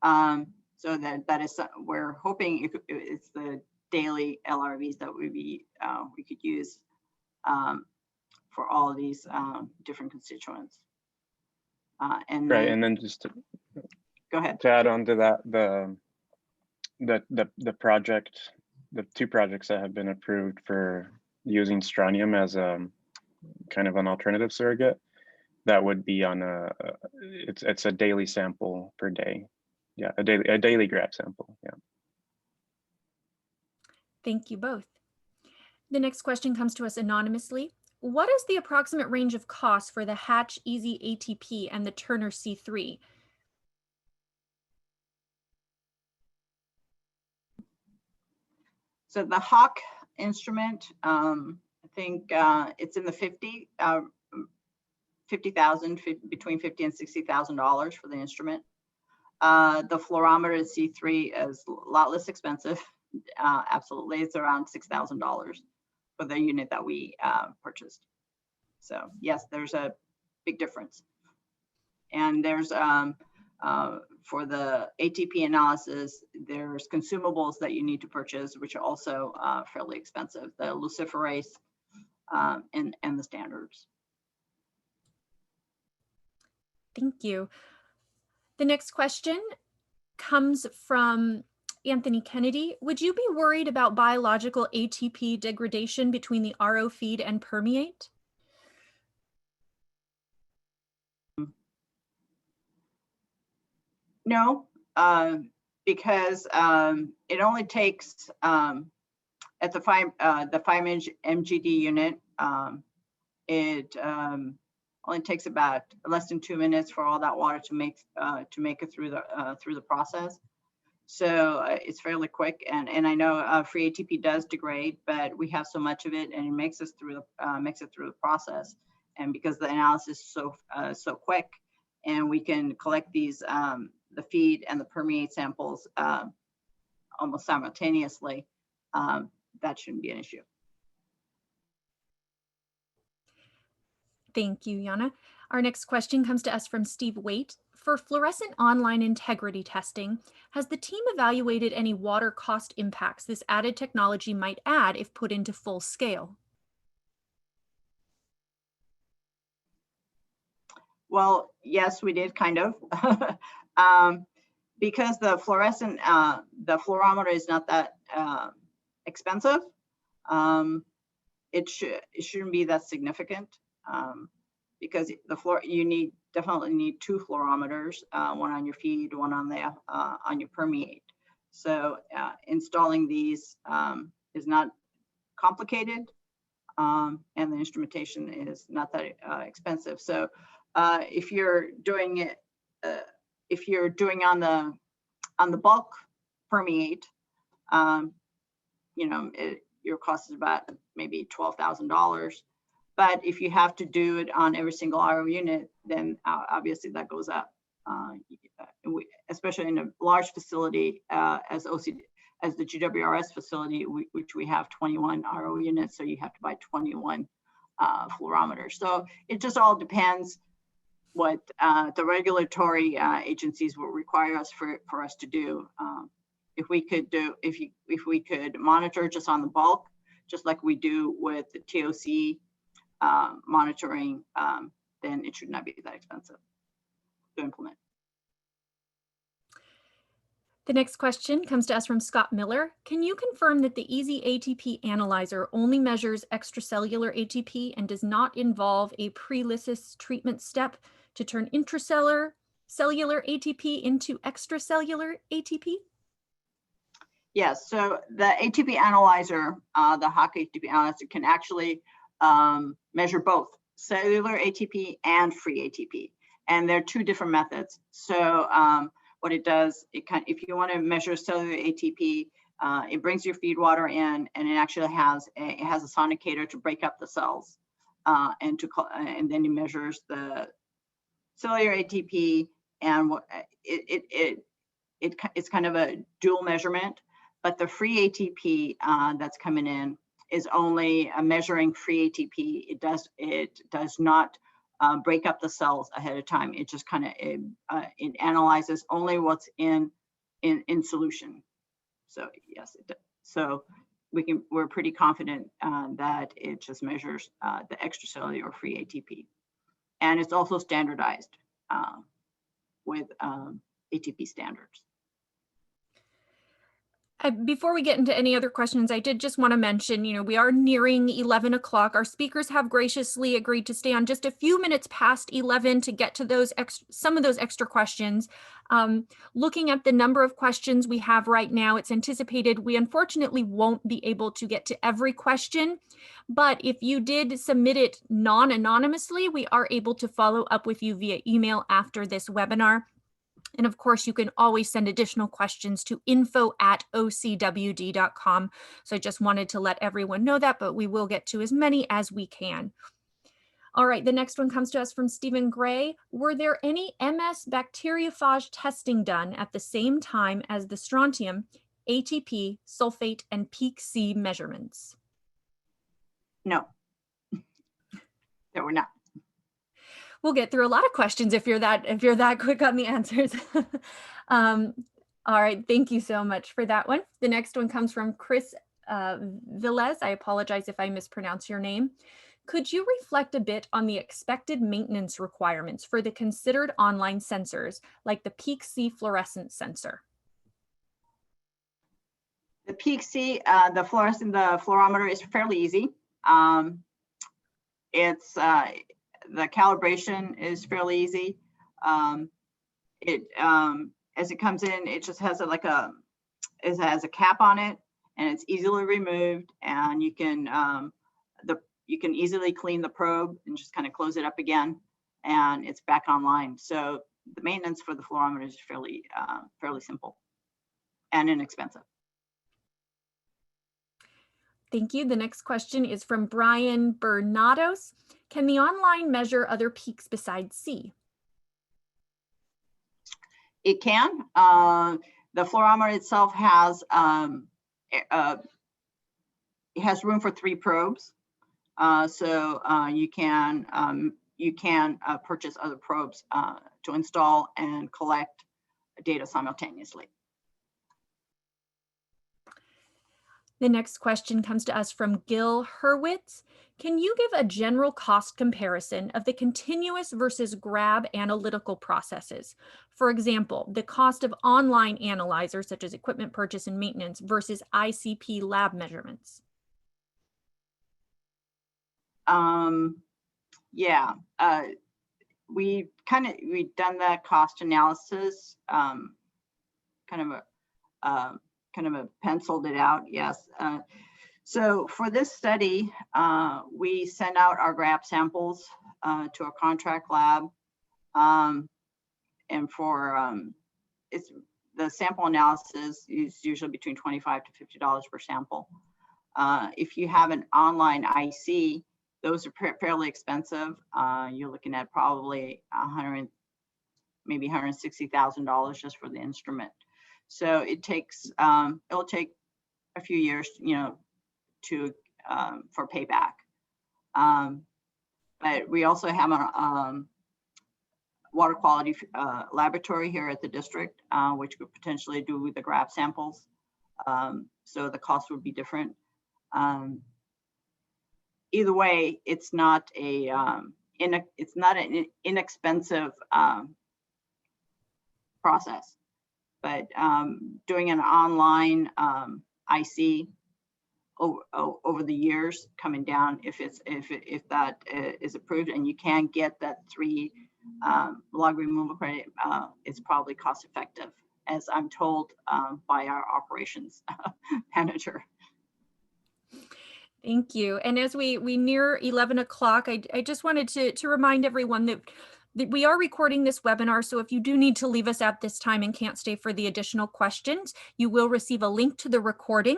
So that is, we're hoping it's the daily LRVs that we could use for all of these different constituents. And right, then, and then just to go ahead. To add on to that, the project, the 2 projects that have been approved for using strontium as a kind of an alternative surrogate, that would be on it's a daily sample per day. Yeah, a daily grab sample. Yeah. Thank you both. The next question comes to us anonymously. What is the approximate range of cost for the Hatch Easy ATP and the Turner C3? So the Hawk instrument, I think it's in the $50,000, between $50,000 and $60,000 for the instrument. The fluorometer C3 is a lot less expensive. Absolutely, it's around $6,000 for the unit that we purchased. So yes, there's a big difference. And there's for the ATP analysis, there's consumables that you need to purchase, which are also fairly expensive. The luciferase and the standards. Thank you. The next question comes from Anthony Kennedy. Would you be worried about biological ATP degradation between the RO feed and permeate? No, because it only takes at the 5 MGD unit, only takes about less than 2 minutes for all that water to make it through the process. So it's fairly quick, and I know free ATP does degrade, but we have so much of it, and it makes it through the process. And because the analysis is so quick, and we can collect these the feed and the permeate samples almost simultaneously, that shouldn't be an issue. Thank you, Jana. Our next question comes to us from Steve Waite. For fluorescent online integrity testing, has the team evaluated any water cost impacts this added technology might add if put into full scale? Well, yes, we did, kind of. Because the fluorescent, the fluorometer is not that expensive, it shouldn't be that significant, because you definitely need 2 fluorometers, one on your feed, one on your permeate. So installing these is not complicated, and the instrumentation is not that expensive. So if you're doing it, if you're doing on the bulk permeate, your cost is about maybe $12,000. But if you have to do it on every single RO unit, then obviously that goes up. Especially in a large facility as the GWRS facility, which we have 21 RO units, so you have to buy 21 fluorometers. So it just all depends what the regulatory agencies will require us for us to do. If we could monitor just on the bulk, just like we do with the TOC monitoring, then it should not be that expensive to implement. The next question comes to us from Scott Miller. Can you confirm that the Easy ATP analyzer only measures extracellular ATP and does not involve a pre-lysis treatment step to turn cellular ATP into extracellular ATP? Yes, so the ATP analyzer, the HAK ATP analyzer, can actually measure both cellular ATP and free ATP. And they're 2 different methods. So what it does, if you want to measure cellular ATP, it brings your feed water in, and it actually has a sonicator to break up the cells, and then it measures the cellular ATP, and it's kind of a dual measurement. But the free ATP that's coming in is only measuring free ATP. It does not break up the cells ahead of time. It just kind of it analyzes only what's in solution. So yes, so we're pretty confident that it just measures the extracellular or free ATP, and it's also standardized with ATP standards. Before we get into any other questions, I did just want to mention, we are nearing 11 o'clock. Our speakers have graciously agreed to stay on just a few minutes past 11 to get to some of those extra questions. Looking at the number of questions we have right now, it's anticipated we unfortunately won't be able to get to every question. But if you did submit it non-anonymously, we are able to follow up with you via email after this webinar. And of course, you can always send additional questions to info@ocwd.com. So I just wanted to let everyone know that, but we will get to as many as we can. All right, the next one comes to us from Stephen Gray. Were there any MS bacteriophage testing done at the same time as the strontium, ATP, sulfate, and peak C measurements? No, there were not. We'll get through a lot of questions if you're that quick on the answers. All right, thank you so much for that one. The next one comes from Chris Villes. I apologize if I mispronounce your name. Could you reflect a bit on the expected maintenance requirements for the considered online sensors, like the Peak C fluorescence sensor? The Peak C, the fluorometer is fairly easy. The calibration is fairly easy. As it comes in, it just has it has a cap on it, and it's easily removed, and you can easily clean the probe and just kind of close it up again. and it's back online. So the maintenance for the fluorometer is fairly simple and inexpensive. Thank you. The next question is from Brian Bernados. Can the online measure other peaks besides C? It can. The fluorometer itself has it has room for 3 probes, so you can purchase other probes to install and collect data simultaneously. The next question comes to us from Gil Hurwitz. Can you give a general cost comparison of the continuous versus grab analytical processes? For example, the cost of online analyzers such as equipment purchase and maintenance versus ICP lab measurements. Yeah, we've done that cost analysis, kind of penciled it out. Yes. So for this study, we sent out our grab samples to a contract lab, and for the sample analysis is usually between $25 to $50 per sample. If you have an online IC, those are fairly expensive. You're looking at probably maybe $160,000 just for the instrument. So it takes it'll take a few years, for payback. But we also have a water quality laboratory here at the district, which could potentially do the grab samples. So the cost would be different. Either way, it's not an inexpensive process. But doing an online IC over the years coming down, if that is approved and you can get that 3 log removal credit, it's probably cost effective, as I'm told by our operations manager. Thank you. And as we near 11 o'clock, I just wanted to remind everyone that we are recording this webinar. So if you do need to leave us at this time and can't stay for the additional questions, you will receive a link to the recording.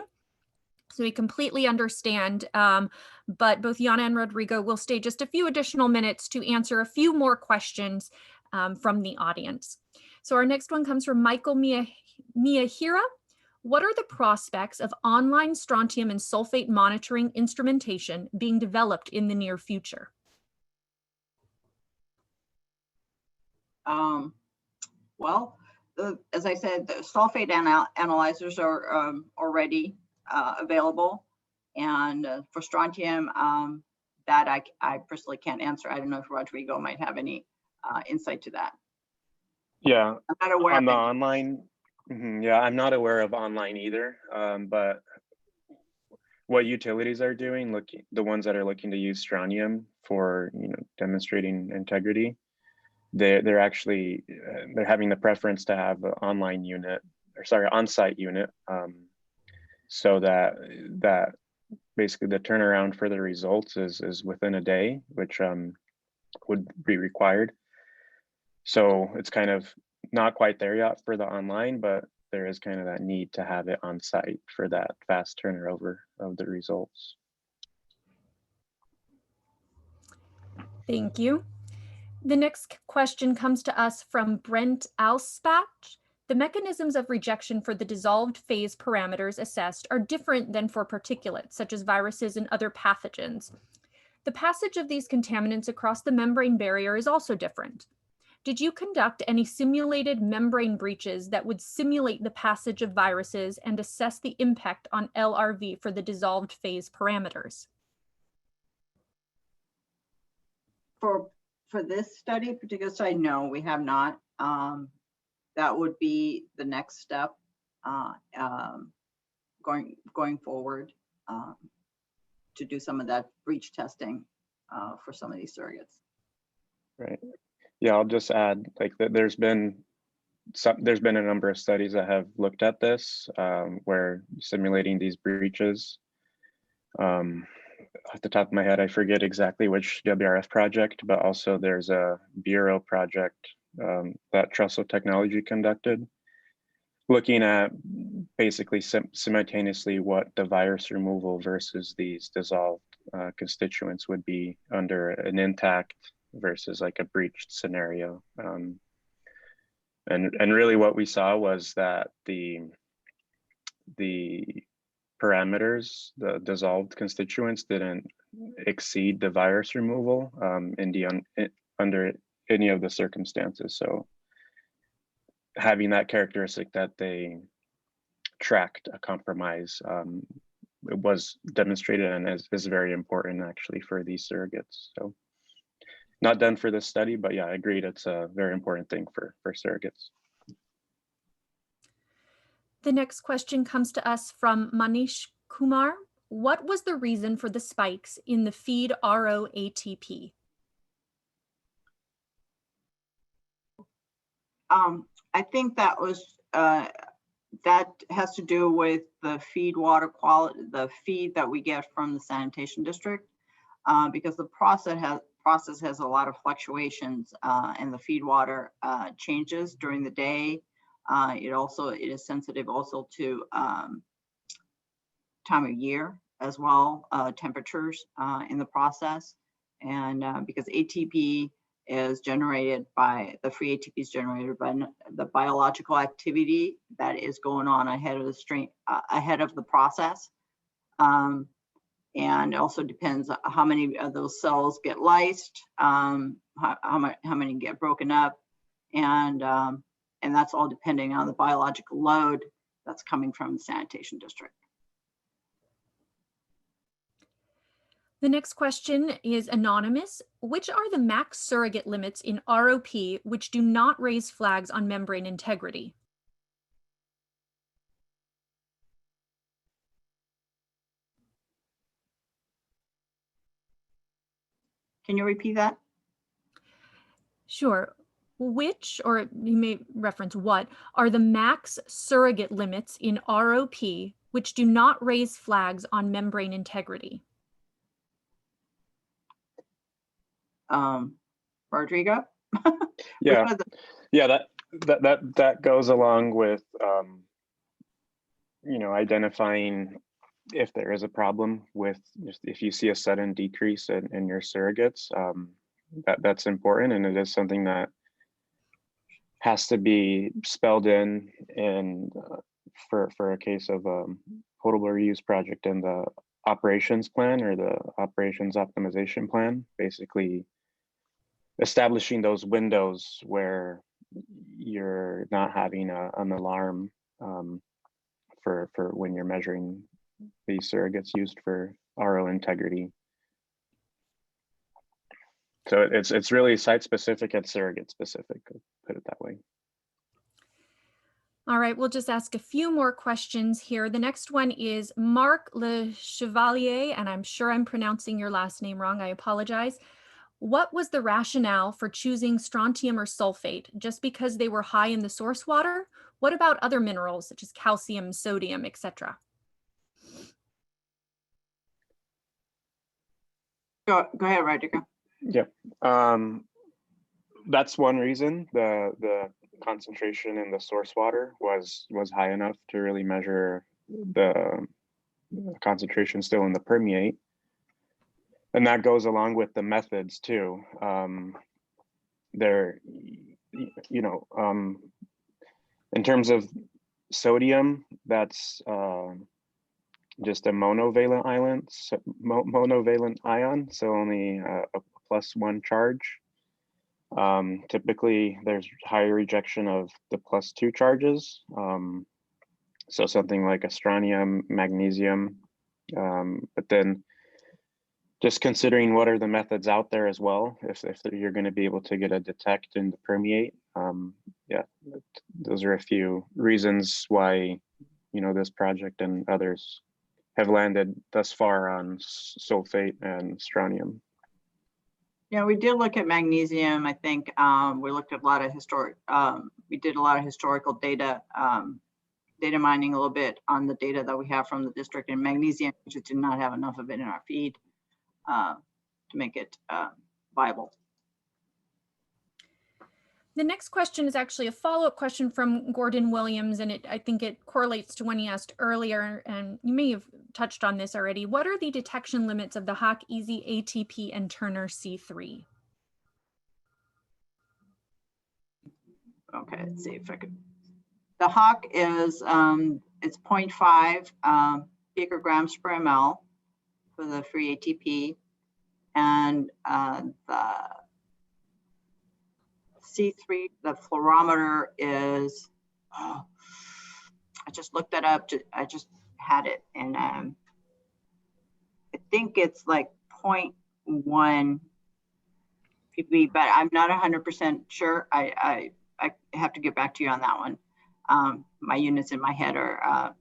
So we completely understand, but both Jana and Rodrigo will stay just a few additional minutes to answer a few more questions from the audience. So our next one comes from Michael Miyahira. What are the prospects of online strontium and sulfate monitoring instrumentation being developed in the near future? Well, as I said, the sulfate analyzers are already available, and for strontium, that I personally can't answer. I don't know if Rodrigo might have any insight to that. Yeah, I'm not aware on the of online. Yeah, I'm not aware of online either, but what utilities are doing, the ones that are looking to use strontium for demonstrating integrity, they're actually they're having the preference to have an on-site unit, so that basically the turnaround for the results is within a day, which would be required. So it's kind of not quite there yet for the online, but there is kind of that need to have it on site for that fast turnover of the results. Thank you. The next question comes to us from Brent Alspach. The mechanisms of rejection for the dissolved phase parameters assessed are different than for particulates, such as viruses and other pathogens. The passage of these contaminants across the membrane barrier is also different. Did you conduct any simulated membrane breaches that would simulate the passage of viruses and assess the impact on LRV for the dissolved phase parameters? For this study, particular study, no, we have not. That would be the next step going forward, to do some of that breach testing for some of these surrogates. Right. Yeah, I'll just add, there's been a number of studies that have looked at this, where simulating these breaches off the top of my head, I forget exactly which WRF project, but also there's a Bureau project that Trussell Technology conducted, looking at basically simultaneously what the virus removal versus these dissolved constituents would be under an intact versus like a breached scenario. And really what we saw was that the parameters, the dissolved constituents, didn't exceed the virus removal under any of the circumstances. So having that characteristic that they tracked a compromise, it was demonstrated and is very important actually for these surrogates. So not done for this study, but yeah, I agreed it's a very important thing for surrogates. The next question comes to us from Manish Kumar. What was the reason for the spikes in the feed RO ATP? I think that was that has to do with the feed water quality, the feed that we get from the sanitation district, because the process has a lot of fluctuations, and the feed water changes during the day. It is sensitive also to time of year as well, temperatures in the process, and because ATP is generated by the free ATP is generated by the biological activity that is going on ahead of the process, and also depends on how many of those cells get lysed, how many get broken up, and that's all depending on the biological load that's coming from the sanitation district. The next question is anonymous. Which are the max surrogate limits in ROP which do not raise flags on membrane integrity? Can you repeat that? Sure. Which, or you may reference what, are the max surrogate limits in ROP which do not raise flags on membrane integrity? Rodrigo? Yeah, that goes along with identifying if there is a problem with, if you see a sudden decrease in your surrogates, that's important, and it is something that has to be spelled in for a case of potable reuse project in the operations plan or the operations optimization plan, basically establishing those windows where you're not having an alarm for when you're measuring these surrogates used for RO integrity. So it's really site specific and surrogate specific, put it that way. All right, we'll just ask a few more questions here. The next one is Marc Le Chevalier, and I'm sure I'm pronouncing your last name wrong. I apologize. What was the rationale for choosing strontium or sulfate? Just because they were high in the source water? What about other minerals such as calcium, sodium, etc.? Go ahead, Rodrigo. Yep. That's one reason. The concentration in the source water was high enough to really measure the concentration still in the permeate. And that goes along with the methods too. In terms of sodium, that's just a monovalent ion, so only a +1 charge. Typically, there's higher rejection of the +2 charges. So something like a strontium, magnesium, but then just considering what are the methods out there as well, if you're going to be able to get a detect and the permeate. Yeah, those are a few reasons why, this project and others have landed thus far on sulfate and strontium. Yeah, we did look at magnesium. I think we looked at a lot of we did a lot of historical data, data mining a little bit on the data that we have from the district, and magnesium, we just did not have enough of it in our feed. viable. The next question is actually a follow-up question from Gordon Williams, and I think it correlates to one he asked earlier, and you may have touched on this already. What are the detection limits of the Hawk Easy ATP and Turner C3? Okay, let's see if I could. The Hawk is, it's 0.5 picograms per ml for the free ATP, and the C3, the fluorometer is, oh, I just looked that up. I just had it, and I think it's like 0.1 ppb, but I'm not 100% sure. I have to get back to you on that one. My units in my head are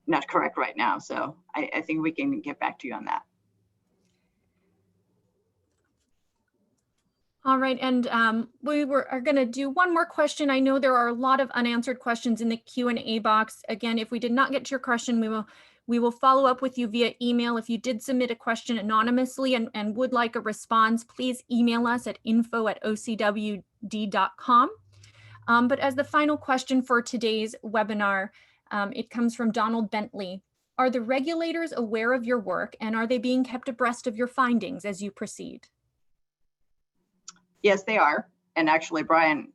not correct right now, so I think we can get back to you on that. All right, and we are going to do one more question. I know there are a lot of unanswered questions in the Q&A box. Again, if we did not get to your question, we will follow up with you via email. If you did submit a question anonymously and would like a response, please email us at info@ocwd.com. But as the final question for today's webinar, it comes from Donald Bentley. Are the regulators aware of your work, and are they being kept abreast of your findings as you proceed? Yes, they are. And actually, Brian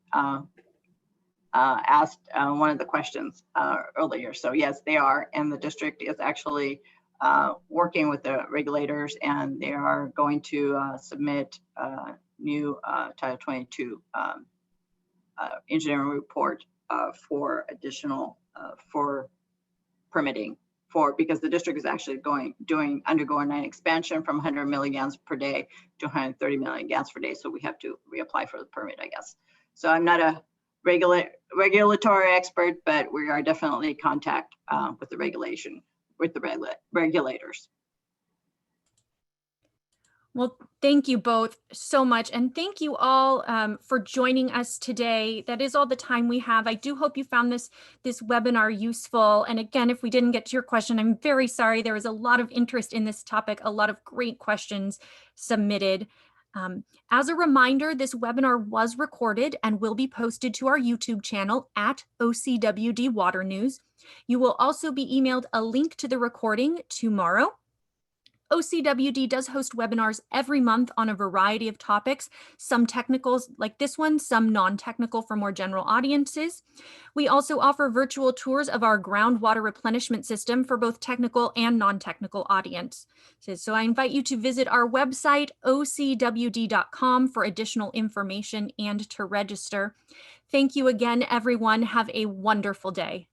asked one of the questions earlier. So yes, they are. And the district is actually working with the regulators, and they are going to submit a new Title 22 engineering report for additional for permitting, because the district is actually undergoing an expansion from 100 milligallons per day to 130 milligallons per day. So we have to reapply for the permit, I guess. So I'm not a regulatory expert, but we are definitely in contact with the regulators. Well, thank you both so much. And thank you all for joining us today. That is all the time we have. I do hope you found this webinar useful. And again, if we didn't get to your question, I'm very sorry. There was a lot of interest in this topic, a lot of great questions submitted. As a reminder, this webinar was recorded and will be posted to our YouTube channel at OCWD Water News. You will also be emailed a link to the recording tomorrow. OCWD does host webinars every month on a variety of topics, some technicals like this one, some non-technical for more general audiences. We also offer virtual tours of our groundwater replenishment system for both technical and non-technical audiences. So I invite you to visit our website, ocwd.com, for additional information and to register. Thank you again, everyone. Have a wonderful day.